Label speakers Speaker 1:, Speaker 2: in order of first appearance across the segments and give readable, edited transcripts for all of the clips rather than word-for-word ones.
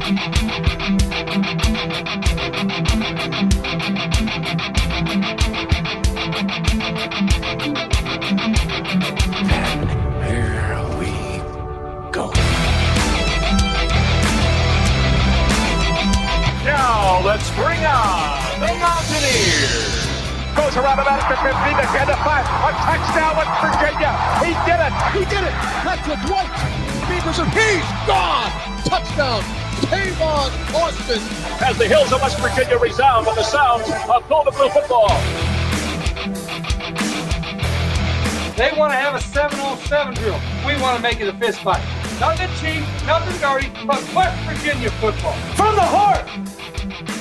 Speaker 1: Let's bring on the Mountaineers. Goes around about after 50, the 10 to 5. A touchdown with Virginia. He did it.
Speaker 2: He did it. That's what Dwight Beavers and he's gone. Touchdown. Tavon Austin.
Speaker 1: As the hills of West Virginia resound with the sounds of Golden Blue football.
Speaker 3: They want to have a 7-on-7 drill. We want to make it a fist fight. Nothing cheap, nothing dirty, but West Virginia football.
Speaker 4: From the heart.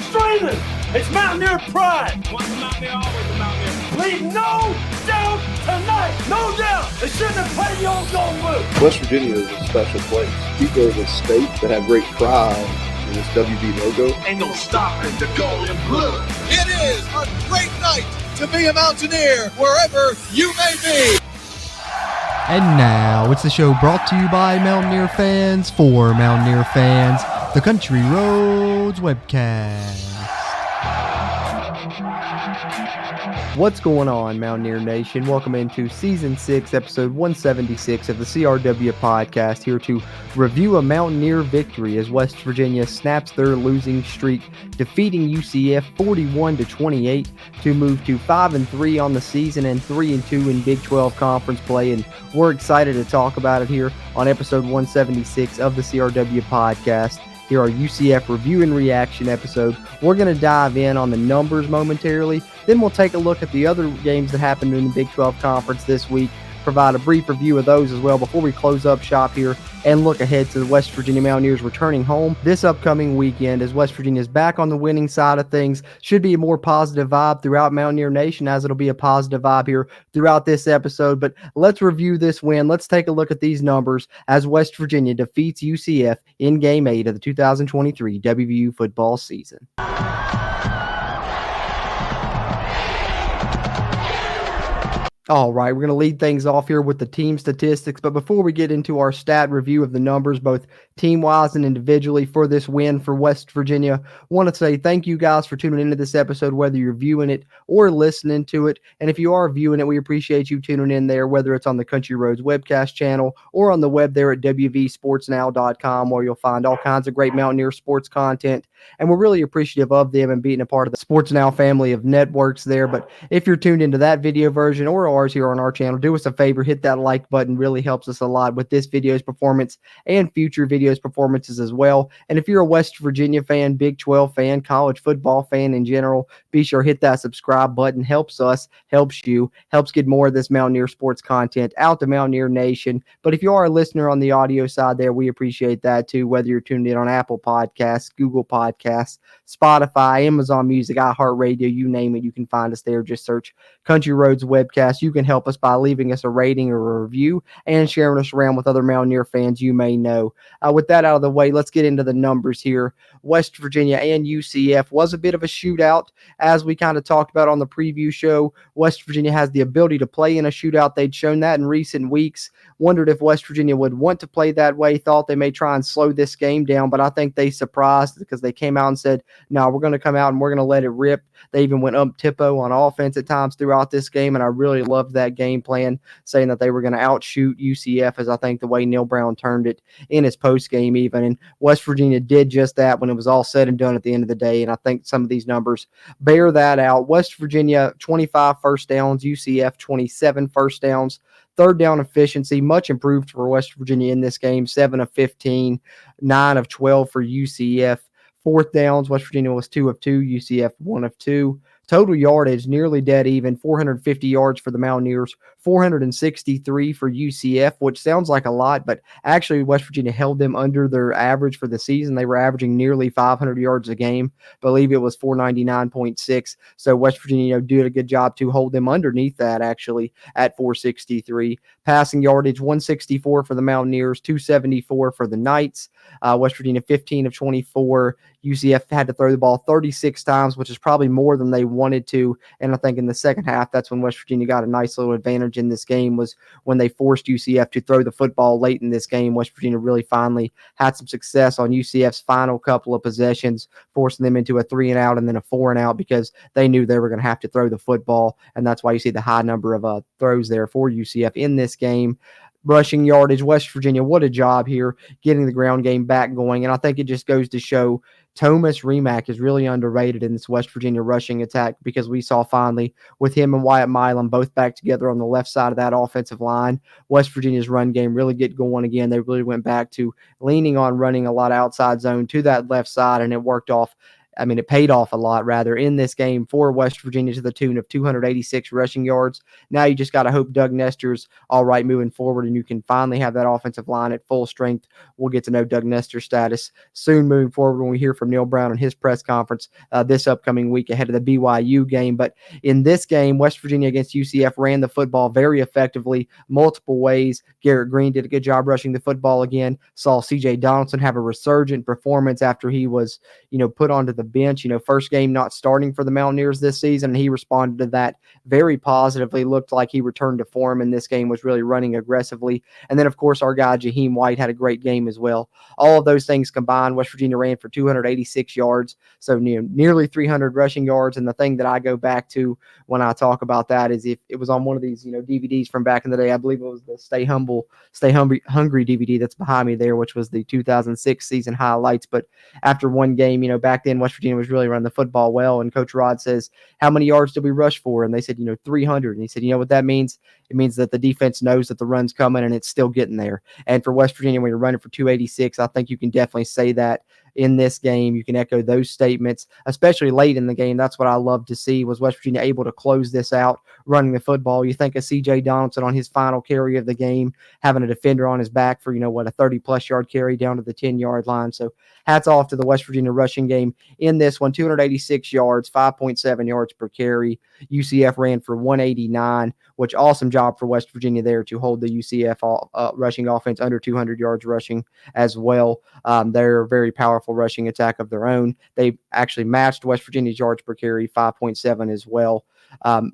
Speaker 4: Streaming. It's Mountaineer pride.
Speaker 1: Once a Mountaineer, always a Mountaineer.
Speaker 4: Leave no doubt tonight. No doubt. They shouldn't have played the old Golden Blue.
Speaker 5: West Virginia is a special place. People of the state that have great pride in this WV logo.
Speaker 1: Ain't no stopping the Golden Blue.
Speaker 2: It is a great night to be a Mountaineer wherever you may be.
Speaker 6: And now it's the show brought to you by Mountaineer fans for Mountaineer fans, the Country Roads Webcast. What's going on, Mountaineer Nation? Welcome into Season 6, Episode 176 of the CRW Podcast, here to review a Mountaineer victory as West Virginia snaps their losing streak, defeating UCF 41-28 to move to 5-3 on the season and 3-2 in Big 12 Conference play. And we're excited to talk about it here on Episode 176 of the CRW Podcast. Here, our UCF review and reaction episode. We're going to dive in on the numbers momentarily. Then we'll take a look at the other games that happened in the Big 12 Conference this week, provide a brief review of those as well before we close up shop here and look ahead to the West Virginia Mountaineers returning home this upcoming weekend as West Virginia is back on the winning side of things. Should be a more positive vibe throughout Mountaineer Nation, as it'll be a positive vibe here throughout this episode. But let's review this win. Let's take a look at these numbers as West Virginia defeats UCF in Game 8 of the 2023 WVU football season. All right, we're going to lead things off here with the team statistics, but before we get into our stat review of the numbers, both team-wise and individually for this win for West Virginia, I want to say thank you guys for tuning into this episode, whether you're viewing it or listening to it. And if you are viewing it, we appreciate you tuning in there, whether it's on the Country Roads Webcast channel or on the web there at wvsportsnow.com, where you'll find all kinds of great Mountaineer sports content. And we're really appreciative of them and being a part of the Sports Now family of networks there. But if you're tuned into that video version or ours here on our channel, do us a favor, hit that like button. Really helps us a lot with this video's performance and future videos performances as well. And if you're a West Virginia fan, Big 12 fan, college football fan in general, be sure hit that subscribe button. Helps us, helps you, helps get more of this Mountaineer sports content out to Mountaineer Nation. But if you are a listener on the audio side there, we appreciate that too, whether you're tuned in on Apple Podcasts, Google Podcasts, Spotify, Amazon Music, iHeartRadio, you name it, you can find us there. Just search Country Roads Webcast. You can help us by leaving us a rating or a review and sharing us around with other Mountaineer fans you may know. With that out of the way, let's get into the numbers here. West Virginia and UCF was a bit of a shootout, as we kind of talked about on the preview show. West Virginia has the ability to play in a shootout. They'd shown that in recent weeks. Wondered if West Virginia would want to play that way. Thought they may try and slow this game down, but I think they surprised because they came out and said, no, we're going to come out and we're going to let it rip. They even went up tempo on offense at times throughout this game, and I really loved that game plan, saying that they were going to outshoot UCF, as I think the way Neil Brown turned it in his post game even. And West Virginia did just that when it was all said and done at the end of the day, and I think some of these numbers bear that out. West Virginia, 25 first downs, UCF, 27 first downs. Third down efficiency, much improved for West Virginia in this game, 7 of 15, 9 of 12 for UCF. Fourth downs, West Virginia was 2 of 2, UCF 1 of 2. Total yardage, nearly dead even, 450 yards for the Mountaineers, 463 for UCF, which sounds like a lot, but actually West Virginia held them under their average for the season. They were averaging nearly 500 yards a game. I believe it was 499.6. So West Virginia did a good job to hold them underneath that, actually, at 463. Passing yardage, 164 for the Mountaineers, 274 for the Knights. West Virginia, 15 of 24. UCF had to throw the ball 36 times, which is probably more than they wanted to. And I think in the second half, that's when West Virginia got a nice little advantage advantage in this game was when they forced UCF to throw the football late in this game. West Virginia really finally had some success on UCF's final couple of possessions, forcing them into a 3-and-out and then a 4-and-out because they knew they were going to have to throw the football, and that's why you see the high number of throws there for UCF in this game. Rushing yardage, West Virginia, what a job here getting the ground game back going. And I think it just goes to show Thomas Remack is really underrated in this West Virginia rushing attack, because we saw finally with him and Wyatt Milam both back together on the left side of that offensive line, West Virginia's run game really get going again. They really went back to leaning on running a lot of outside zone to that left side, and it worked off. It paid off a lot, rather, in this game for West Virginia to the tune of 286 rushing yards. Now you just got to hope Doug Nestor's all right moving forward, and you can finally have that offensive line at full strength. We'll get to know Doug Nestor's status soon moving forward when we hear from Neil Brown in his press conference this upcoming week ahead of the BYU game. But in this game, West Virginia against UCF ran the football very effectively, multiple ways. Garrett Green did a good job rushing the football again. Saw C.J. Donaldson have a resurgent performance after he was, put onto the bench. First game not starting for the Mountaineers this season, and he responded to that very positively. Looked like he returned to form in this game, was really running aggressively. And then, of course, our guy Jaheim White had a great game as well. All of those things combined, West Virginia ran for 286 yards, so nearly 300 rushing yards. And the thing that I go back to when I talk about that is if it was on one of these DVDs from back in the day, I believe it was the Stay Hungry DVD that's behind me there, which was the 2006 season highlights. But after one game, back then West Virginia was really running the football well, and Coach Rod says, how many yards did we rush for? And they said, 300. And he said, what that means? It means that the defense knows that the run's coming and it's still getting there. And for West Virginia, when you're running for 286, I think you can definitely say that in this game. You can echo those statements, especially late in the game. That's what I love to see, was West Virginia able to close this out running the football. You think of C.J. Donaldson on his final carry of the game, having a defender on his back for, a 30-plus yard carry down to the 10-yard line. So hats off to the West Virginia rushing game in this one. 286 yards, 5.7 yards per carry. UCF ran for 189, which awesome job for West Virginia there to hold the UCF rushing offense under 200 yards rushing as well. They're a very powerful rushing attack of their own. They actually matched West Virginia's yards per carry, 5.7 as well.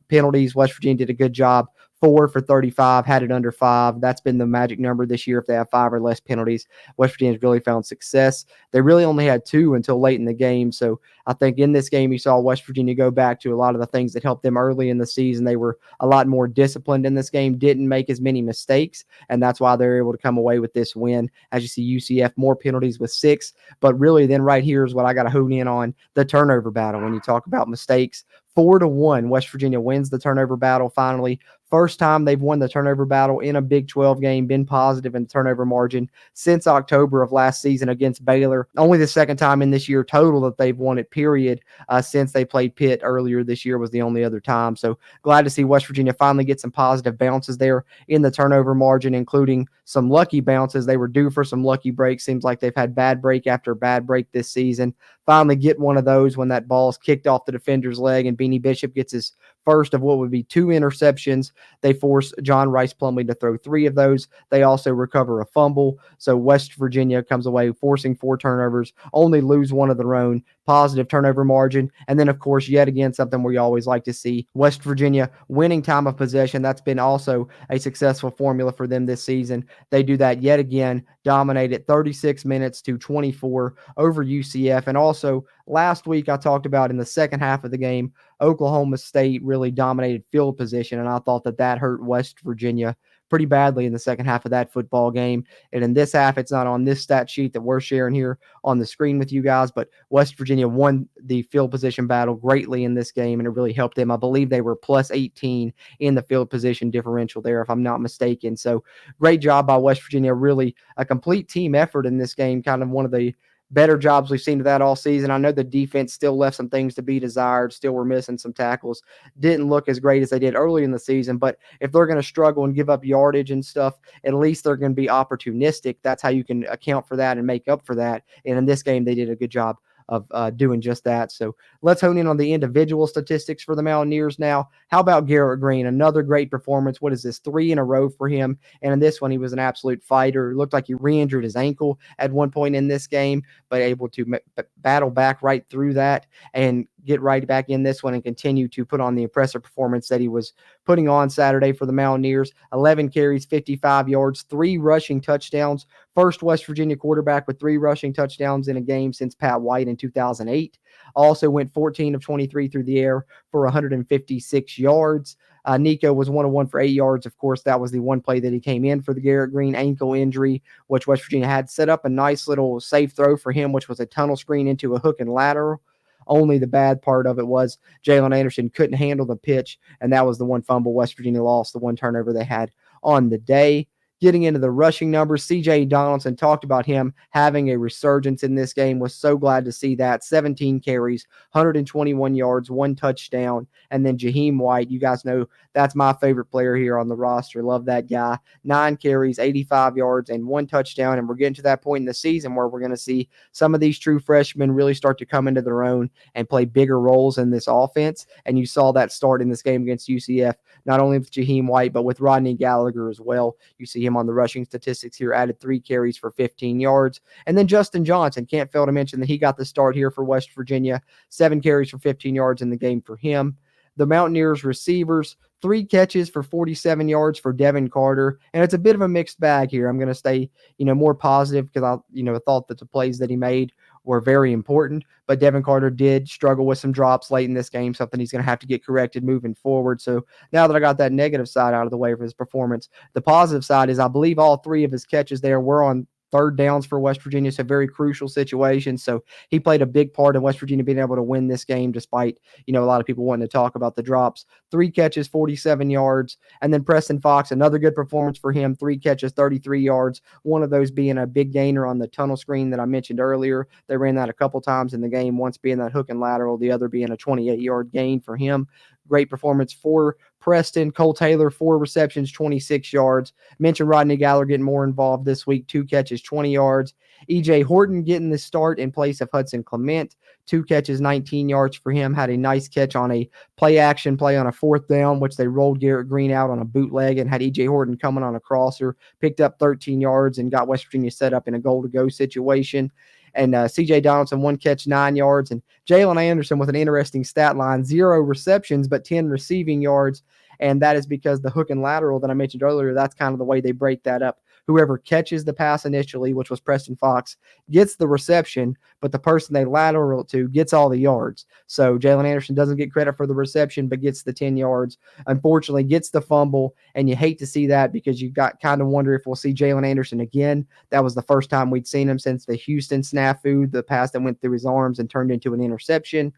Speaker 6: Penalties, West Virginia did a good job. 4 for 35, had it under 5. That's been the magic number this year if they have 5 or less penalties. West Virginia's really found success. They really only had 2 until late in the game. So I think in this game you saw West Virginia go back to a lot of the things that helped them early in the season. They were a lot more disciplined in this game, didn't make as many mistakes, and that's why they're able to come away with this win. As you see, UCF more penalties with 6, but really then right here is what I got to hone in on, the turnover battle. When you talk about mistakes, 4-1, West Virginia wins the turnover battle finally. First time they've won the turnover battle in a Big 12 game, been positive in the turnover margin since October of last season against Baylor. Only the second time in this year total that they've won it, period, since they played Pitt earlier this year was the only other time. So glad to see West Virginia finally get some positive bounces there in the turnover margin, including some lucky bounces. They were due for some lucky breaks. Seems like they've had bad break after bad break this season. Finally get one of those when that ball's kicked off the defender's leg and Beanie Bishop gets his first of what would be 2 interceptions. They force John Rice Plumlee to throw 3 of those. They also recover a fumble. So West Virginia comes away forcing 4 turnovers, only lose 1 of their own. Positive turnover margin. And then, of course, yet again, something we always like to see, West Virginia winning time of possession. That's been also a successful formula for them this season. They do that yet again, dominated 36 minutes to 24 over UCF. And also, last week I talked about in the second half of the game, Oklahoma State really dominated field position, and I thought that hurt West Virginia pretty badly in the second half of that football game. And in this half, it's not on this stat sheet that we're sharing here on the screen with you guys, but West Virginia won the field position battle greatly in this game, and it really helped them. I believe they were plus 18 in the field position differential there, if I'm not mistaken. So great job by West Virginia, really a complete team effort in this game, kind of one of the better jobs we've seen to that all season. I know the defense still left some things to be desired, still were missing some tackles, didn't look as great as they did early in the season, but if they're going to struggle and give up yardage and stuff, at least they're going to be opportunistic. That's how you can account for that and make up for that. And in this game, they did a good job of doing just that. So let's hone in on the individual statistics for the Mountaineers now. How about Garrett Green? Another great performance. What is this, 3 in a row for him? And in this one, he was an absolute fighter. It looked like he re-injured his ankle at one point in this game, but able to battle back right through that and get right back in this one and continue to put on the impressive performance that he was putting on Saturday for the Mountaineers. 11 carries, 55 yards, 3 rushing touchdowns. First West Virginia quarterback with 3 rushing touchdowns in a game since Pat White in 2008. Also went 14 of 23 through the air for 156 yards. Nico was 1-of-1 for 8 yards. Of course, that was the one play that he came in for the Garrett Green ankle injury, which West Virginia had set up a nice little safe throw for him, which was a tunnel screen into a hook and lateral. Only the bad part of it was Jalen Anderson couldn't handle the pitch, and that was the one fumble West Virginia lost, the one turnover they had on the day. Getting into the rushing numbers, C.J. Donaldson talked about him having a resurgence in this game. Was so glad to see that. 17 carries, 121 yards, 1 touchdown. And then Jaheim White, you guys know that's my favorite player here on the roster. Love that guy. 9 carries, 85 yards, and 1 touchdown. And we're getting to that point in the season where we're going to see some of these true freshmen really start to come into their own and play bigger roles in this offense. And you saw that start in this game against UCF, not only with Jaheim White, but with Rodney Gallagher as well. You see him on the rushing statistics here, added 3 carries for 15 yards. And then Justin Johnson, can't fail to mention that he got the start here for West Virginia. 7 carries for 15 yards in the game for him. The Mountaineers receivers, 3 catches for 47 yards for Devin Carter. And it's a bit of a mixed bag here. I'm going to stay, more positive because I thought that the plays that he made were very important. But Devin Carter did struggle with some drops late in this game, something he's going to have to get corrected moving forward. So now that I got that negative side out of the way for his performance, the positive side is I believe all 3 of his catches there were on third downs for West Virginia, so very crucial situation. So he played a big part in West Virginia being able to win this game, despite, a lot of people wanting to talk about the drops. 3 catches, 47 yards. And then Preston Fox, another good performance for him. 3 catches, 33 yards. One of those being a big gainer on the tunnel screen that I mentioned earlier. They ran that a couple times in the game, once being that hook and lateral, the other being a 28-yard gain for him. Great performance for Preston. Cole Taylor, 4 receptions, 26 yards. Mentioned Rodney Gallagher getting more involved this week. 2 catches, 20 yards. E.J. Horton getting the start in place of Hudson Clement. 2 catches, 19 yards for him. Had a nice catch on a play-action play on a 4th down, which they rolled Garrett Green out on a bootleg and had E.J. Horton coming on a crosser. Picked up 13 yards and got West Virginia set up in a goal-to-go situation. And C.J. Donaldson, 1 catch, 9 yards. And Jalen Anderson with an interesting stat line, 0 receptions, but 10 receiving yards. And that is because the hook and lateral that I mentioned earlier, that's kind of the way they break that up. Whoever catches the pass initially, which was Preston Fox, gets the reception, but the person they lateral to gets all the yards. So Jalen Anderson doesn't get credit for the reception, but gets the 10 yards. Unfortunately, gets the fumble, and you hate to see that because you got kind of wonder if we'll see Jalen Anderson again. That was the first time we'd seen him since the Houston snafu, the pass that went through his arms and turned into an interception.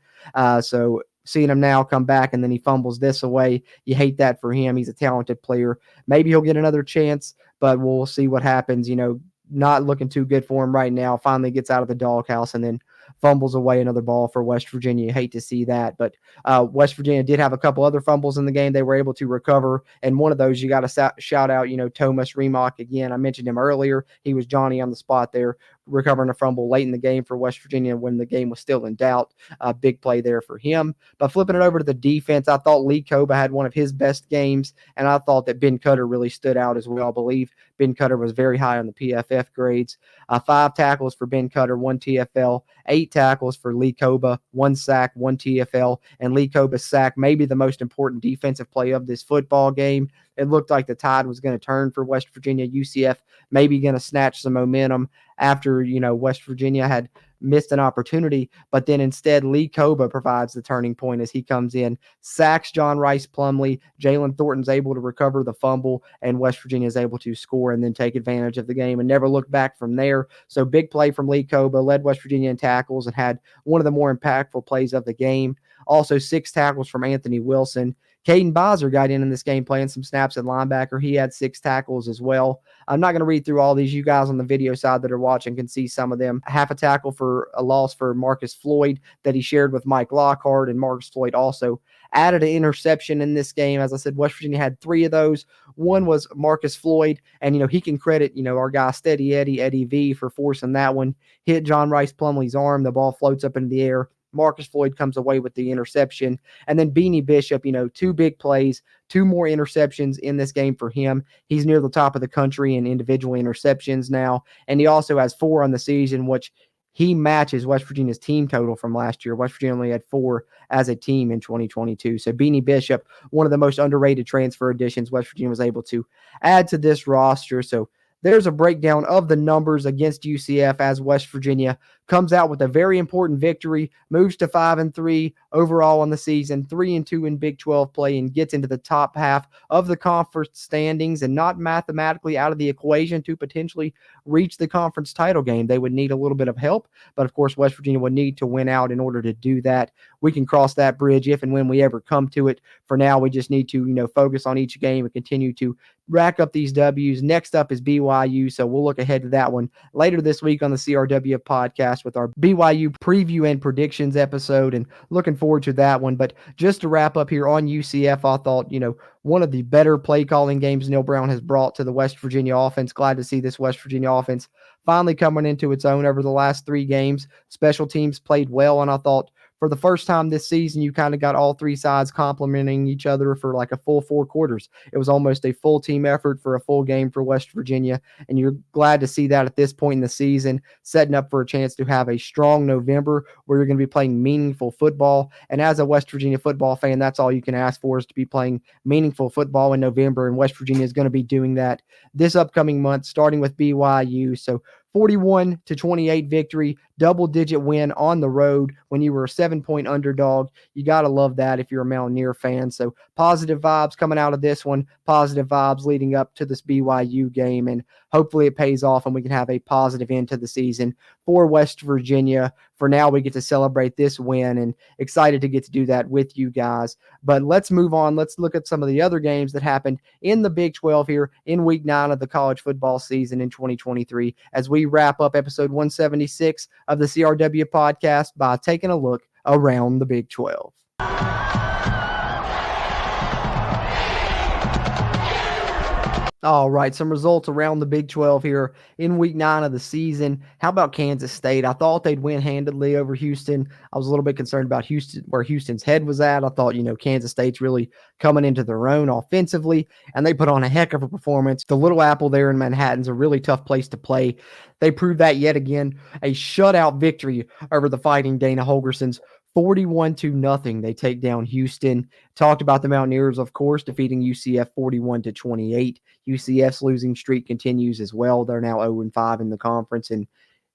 Speaker 6: So seeing him now come back and then he fumbles this away, you hate that for him. He's a talented player. Maybe he'll get another chance, but we'll see what happens. Not looking too good for him right now. Finally gets out of the doghouse and then fumbles away another ball for West Virginia. You hate to see that, but West Virginia did have a couple other fumbles in the game they were able to recover, and one of those you got to shout out, Thomas Remock again. I mentioned him earlier. He was Johnny on the spot there, recovering a fumble late in the game for West Virginia when the game was still in doubt. Big play there for him. But flipping it over to the defense, I thought Lee Koba had one of his best games, and I thought that Ben Cutter really stood out as well. I believe Ben Cutter was very high on the PFF grades. 5 tackles for Ben Cutter, 1 TFL, 8 tackles for Lee Koba, 1 sack, 1 TFL, and Lee Koba's sack, maybe the most important defensive play of this football game. It looked like the tide was going to turn for West Virginia. UCF maybe going to snatch some momentum after, West Virginia had missed an opportunity, but then instead Lee Koba provides the turning point as he comes in, sacks John Rice Plumlee. Jalen Thornton's able to recover the fumble, and West Virginia is able to score and then take advantage of the game and never look back from there. So big play from Lee Koba, led West Virginia in tackles and had one of the more impactful plays of the game. Also 6 tackles from Anthony Wilson. Caden Bowser got in this game playing some snaps at linebacker. He had 6 tackles as well. I'm not going to read through all these. You guys on the video side that are watching can see some of them. Half a tackle for a loss for Marcus Floyd that he shared with Mike Lockhart, and Marcus Floyd also added an interception in this game. As I said, West Virginia had 3 of those. One was Marcus Floyd, and, he can credit, our guy Steady Eddie V, for forcing that one. Hit John Rice Plumlee's arm. The ball floats up into the air. Marcus Floyd comes away with the interception. And then Beanie Bishop, 2 big plays, 2 more interceptions in this game for him. He's near the top of the country in individual interceptions now. And he also has 4 on the season, which he matches West Virginia's team total from last year. West Virginia only had 4 as a team in 2022. So Beanie Bishop, one of the most underrated transfer additions West Virginia was able to add to this roster. So there's a breakdown of the numbers against UCF as West Virginia comes out with a very important victory, moves to 5-3 overall on the season, 3-2 in Big 12 play, and gets into the top half of the conference standings and not mathematically out of the equation to potentially reach the conference title game. They would need a little bit of help, but of course West Virginia would need to win out in order to do that. We can cross that bridge if and when we ever come to it. For now, we just need to, focus on each game and continue to rack up these W's. Next up is BYU, so we'll look ahead to that one later this week on the CRW podcast with our BYU preview and predictions episode, and looking forward to that one. But just to wrap up here on UCF, I thought, one of the better play calling games Neil Brown has brought to the West Virginia offense. Glad to see this West Virginia offense finally coming into its own over the last 3 games. Special teams played well, and I thought for the first time this season, you kind of got all 3 sides complimenting each other for like a full 4 quarters. It was almost a full team effort for a full game for West Virginia, and you're glad to see that at this point in the season, setting up for a chance to have a strong November where you're going to be playing meaningful football. And as a West Virginia football fan, that's all you can ask for, is to be playing meaningful football in November, and West Virginia is going to be doing that this upcoming month, starting with BYU. So 41-28 victory, double-digit win on the road when you were a 7-point underdog. You got to love that if you're a Mountaineer fan. So positive vibes coming out of this one, positive vibes leading up to this BYU game, and hopefully it pays off and we can have a positive end to the season for West Virginia. For now, we get to celebrate this win, and excited to get to do that with you guys. But let's move on. Let's look at some of the other games that happened in the Big 12 here in Week 9 of the college football season in 2023 as we wrap up episode 176 of the CRW podcast by taking a look around the Big 12. All right, some results around the Big 12 here in Week 9 of the season. How about Kansas State? I thought they'd win handedly over Houston. I was a little bit concerned about Houston, where Houston's head was at. I thought, Kansas State's really coming into their own offensively, and they put on a heck of a performance. The Little Apple there in Manhattan's a really tough place to play. They proved that yet again. A shutout victory over the Fighting Dana Holgersons. 41-0. They take down Houston. Talked about the Mountaineers, of course, defeating UCF 41-28. UCF's losing streak continues as well. They're now 0-5 in the conference, and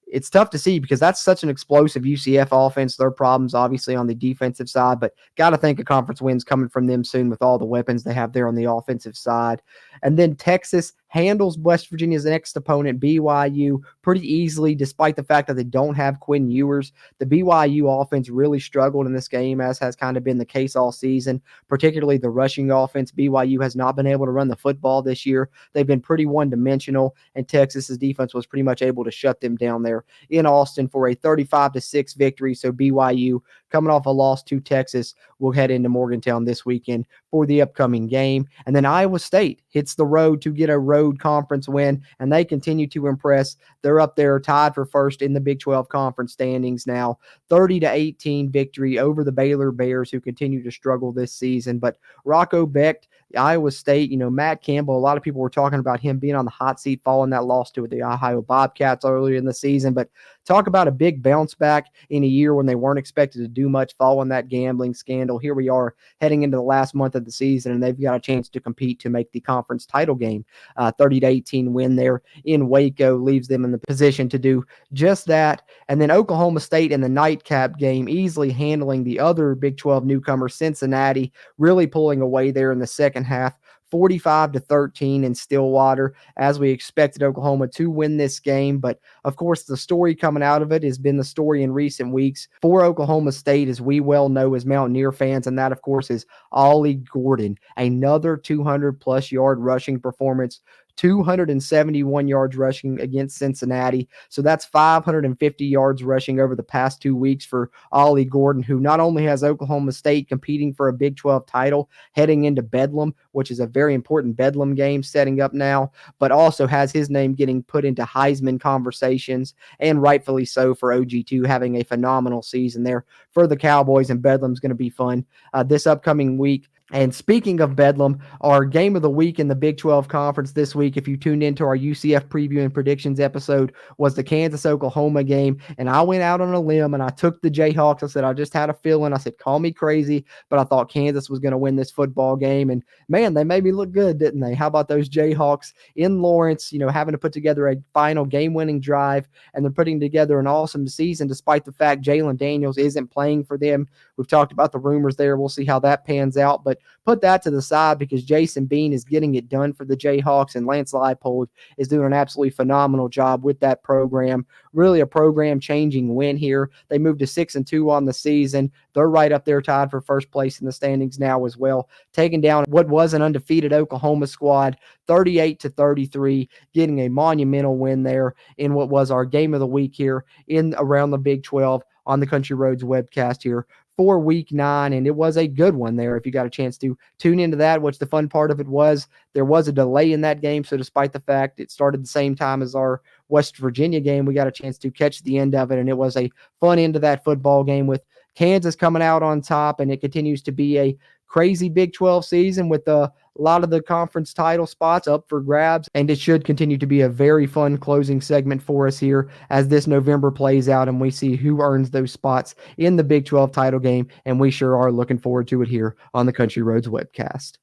Speaker 6: it's tough to see because that's such an explosive UCF offense. Their problems, obviously, on the defensive side, but got to think a conference win's coming from them soon with all the weapons they have there on the offensive side. And then Texas handles West Virginia's next opponent, BYU, pretty easily, despite the fact that they don't have Quinn Ewers. The BYU offense really struggled in this game, as has kind of been the case all season, particularly the rushing offense. BYU has not been able to run the football this year. They've been pretty one-dimensional, and Texas's defense was pretty much able to shut them down there in Austin for a 35-6 victory. So BYU, coming off a loss to Texas, will head into Morgantown this weekend for the upcoming game. And then Iowa State hits the road to get a road conference win, and they continue to impress. They're up there tied for first in the Big 12 conference standings now. 30-18 victory over the Baylor Bears, who continue to struggle this season. But Rocco Becht, Iowa State, Matt Campbell, a lot of people were talking about him being on the hot seat following that loss to the Ohio Bobcats earlier in the season. But talk about a big bounce back in a year when they weren't expected to do much following that gambling scandal. Here we are heading into the last month of the season, and they've got a chance to compete to make the conference title game. 30-18 win there in Waco leaves them in the position to do just that. And then Oklahoma State in the nightcap game, easily handling the other Big 12 newcomer, Cincinnati, really pulling away there in the second half. 45-13 in Stillwater, as we expected Oklahoma to win this game. But of course, the story coming out of it has been the story in recent weeks for Oklahoma State, as we well know as Mountaineer fans, and that, of course, is Ollie Gordon. Another 200-plus yard rushing performance, 271 yards rushing against Cincinnati. So that's 550 yards rushing over the past 2 weeks for Ollie Gordon, who not only has Oklahoma State competing for a Big 12 title heading into Bedlam, which is a very important Bedlam game setting up now, but also has his name getting put into Heisman conversations, and rightfully so for OG2, having a phenomenal season there for the Cowboys, and Bedlam's going to be fun this upcoming week. And speaking of Bedlam, our game of the week in the Big 12 Conference this week, if you tuned into our UCF preview and predictions episode, was the Kansas-Oklahoma game. And I went out on a limb and I took the Jayhawks. I said, I just had a feeling. I said, call me crazy, but I thought Kansas was going to win this football game. And man, they made me look good, didn't they? How about those Jayhawks in Lawrence, having to put together a final game-winning drive, and they're putting together an awesome season despite the fact Jalen Daniels isn't playing for them. We've talked about the rumors there. We'll see how that pans out, but put that to the side because Jason Bean is getting it done for the Jayhawks, and Lance Leipold is doing an absolutely phenomenal job with that program. Really a program-changing win here. They moved to 6-2 on the season. They're right up there tied for first place in the standings now as well, taking down what was an undefeated Oklahoma squad 38-33, getting a monumental win there in what was our game of the week here in around the Big 12 on the Country Roads webcast here for week 9, and it was a good one there. If you got a chance to tune into that, which the fun part of it was, there was a delay in that game, so despite the fact it started the same time as our West Virginia game, we got a chance to catch the end of it, and it was a fun end to that football game with Kansas coming out on top, and it continues to be a crazy Big 12 season with a lot of the conference title spots up for grabs, and it should continue to be a very fun closing segment for us here as this November plays out and we see who earns those spots in the Big 12 title game, and we sure are looking forward to it here on the Country Roads webcast.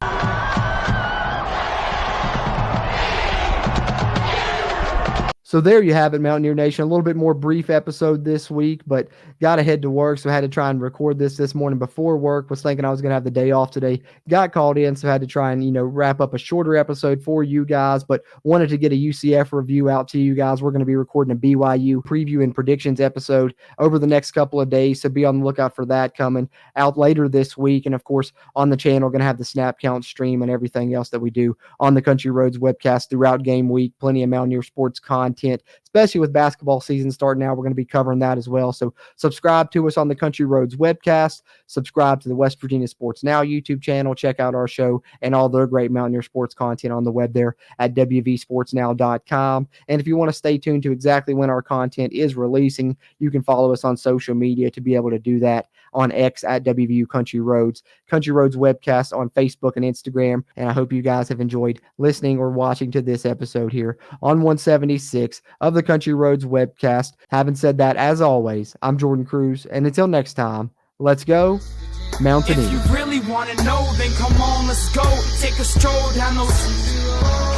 Speaker 6: So there you have it, Mountaineer Nation. A little bit more brief episode this week, but got to head to work, so I had to try and record this morning before work. Was thinking I was going to have the day off today. Got called in, so I had to try and, wrap up a shorter episode for you guys, but wanted to get a UCF review out to you guys. We're going to be recording a BYU preview and predictions episode over the next couple of days, so be on the lookout for that coming out later this week. And, of course, on the channel, going to have the snap count stream and everything else that we do on the Country Roads webcast throughout game week. Plenty of Mountaineer sports content, especially with basketball season starting now. We're going to be covering that as well. So subscribe to us on the Country Roads webcast. Subscribe to the West Virginia Sports Now YouTube channel. Check out our show and all their great Mountaineer sports content on the web there at wvsportsnow.com. And if you want to stay tuned to exactly when our content is releasing, you can follow us on social media to be able to do that on X at WVU Country Roads webcast on Facebook and Instagram. And I hope you guys have enjoyed listening or watching to this episode here on 176 of the Country Roads webcast. Having said that, as always, I'm Jordan Cruz, and until next time, let's go Mountaineer.
Speaker 7: If you really want to know, then come on, let's go. Take a stroll down those